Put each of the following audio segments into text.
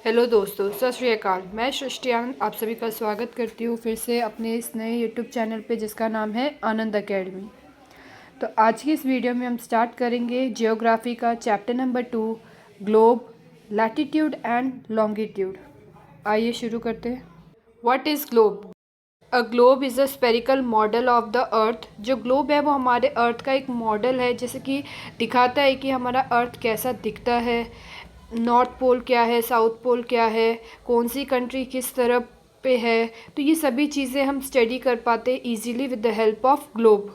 Hello दोस्तों, सत श्री अकाल। मैं सृष्टि आनंद आप सभी का स्वागत करती हूँ फिर से अपने इस नए यूट्यूब चैनल पे जिसका नाम है आनंद एकेडमी। तो आज की इस वीडियो में हम स्टार्ट करेंगे जियोग्राफी का chapter number 2, globe, latitude and longitude. आइए शुरू करते हैं। What is globe? A globe is a spherical model of the earth. जो ग्लोब है वो हमारे अर्थ का एक मॉडल है, जैसे कि दिखाता है कि हमारा अर्थ कैसा दिखता है, नॉर्थ पोल क्या है, साउथ पोल क्या है, कौन सी कंट्री किस तरफ पे है। तो ये सभी चीज़ें हम स्टडी कर पाते हैं easily with the help of globe.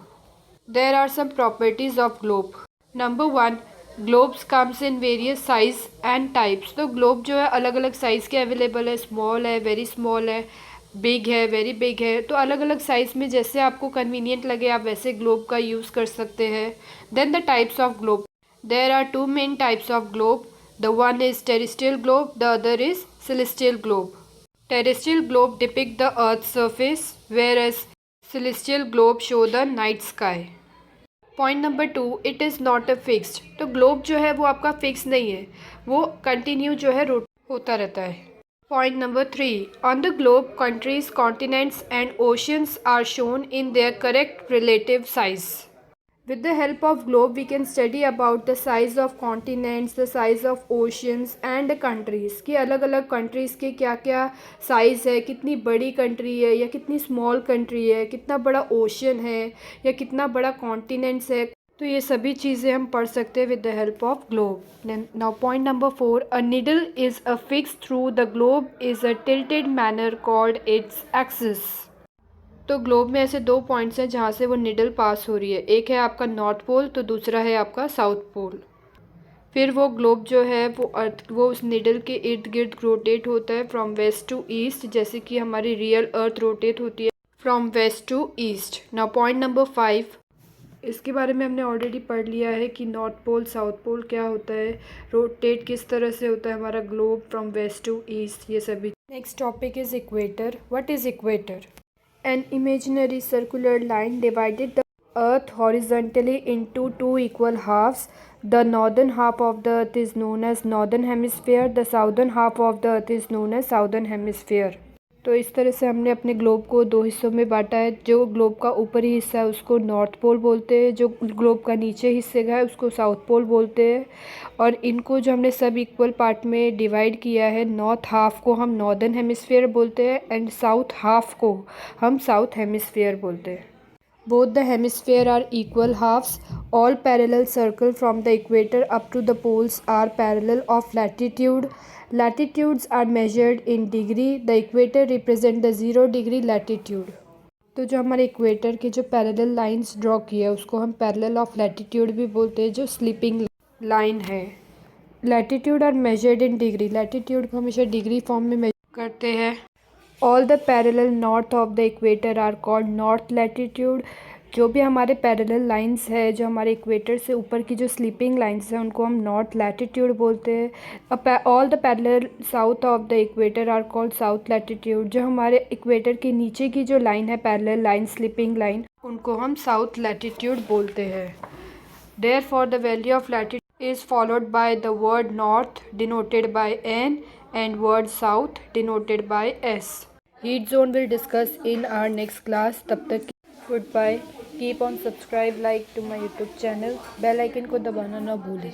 There are some properties of globe. Number 1, globes comes in various size and types. तो ग्लोब जो है अलग अलग साइज़ के अवेलेबल है, स्मॉल है, वेरी स्मॉल है, बिग है, वेरी बिग है। तो अलग अलग साइज़ में जैसे आपको कन्वीनियंट लगे आप वैसे ग्लोब का यूज़ कर सकते हैं। Then the types of globe. There are two main types of globe. The one is terrestrial globe, the other is celestial globe. Terrestrial globe depict the earth's surface, whereas celestial globe show the night sky. Point number 2, it is not a fixed. तो globe जो है वो आपका fix नहीं है, वो continue जो है होता रहता है। Point number 3, on the globe, countries, continents and oceans are shown in their correct relative size. With the help of globe, we can study about the size of continents, the size of oceans and countries कि अलग अलग countries के क्या क्या size है, कितनी बड़ी country है या कितनी small country है, कितना बड़ा ocean है या कितना बड़ा continents है। तो ये सभी चीज़ें हम पढ़ सकते हैं with the help of globe. Now point number 4, a needle is affixed through the globe is a tilted manner called its axis. तो ग्लोब में ऐसे दो पॉइंट्स हैं जहाँ से वो निडल पास हो रही है। एक है आपका नॉर्थ पोल तो दूसरा है आपका साउथ पोल। फिर वो ग्लोब जो है वो उस निडल के इर्द गिर्द रोटेट होता है फ्रॉम वेस्ट टू ईस्ट, जैसे कि हमारी रियल अर्थ रोटेट होती है from west to east. Now point number 5, इसके बारे में हमने ऑलरेडी पढ़ लिया है कि नॉर्थ पोल साउथ पोल क्या होता है, रोटेट किस तरह से होता है हमारा globe from west to east, ये सभी। Next topic is equator. What is equator? An imaginary circular line divided the earth horizontally into two equal halves. The northern half of the earth is known as northern hemisphere. The southern half of the earth is known as southern hemisphere. तो इस तरह से हमने अपने globe को दो हिस्सों में बांटा है। जो ग्लोब का ऊपरी हिस्सा है उसको नॉर्थ पोल बोलते हैं, जो ग्लोब का नीचे हिस्से का है उसको साउथ पोल बोलते हैं। और इनको जो हमने सब इक्वल पार्ट में डिवाइड किया है, नॉर्थ हाफ को हम नॉर्दर्न हेमिस्फीयर बोलते हैं एंड साउथ हाफ को हम साउथ हेमिस्फीयर बोलते हैं। Both the hemisphere are equal halfs. All parallel circle from the equator up to the poles are parallel of latitude. Latitudes are measured in degree. The equator represent the 0 degree latitude. तो जो हमारे equator के जो parallel lines draw किया है उसको हम parallel of latitude भी बोलते हैं, जो स्लीपिंग लाइन है। Latitude are measured in degree. Latitude को हमेशा डिग्री फॉर्म में मेजर करते हैं। All the parallel north of the equator are called north latitude. जो भी हमारे पैरेलल लाइंस है, जो हमारे इक्वेटर से ऊपर की जो स्लीपिंग लाइंस हैं उनको हम नॉर्थ लैटिट्यूड बोलते हैं। All the parallel south of the equator are called south latitude. जो हमारे इक्वेटर के नीचे की जो लाइन है, पैरेलल लाइन, स्लीपिंग लाइन, उनको हम साउथ लैटिट्यूड बोलते हैं। Therefore, the value of latitude is followed by the word north denoted by N and word south denoted by S. Heat zone will discuss in our next class. तब तक goodbye. Keep on subscribe, like to my YouTube channel. Bell icon को दबाना ना भूलें.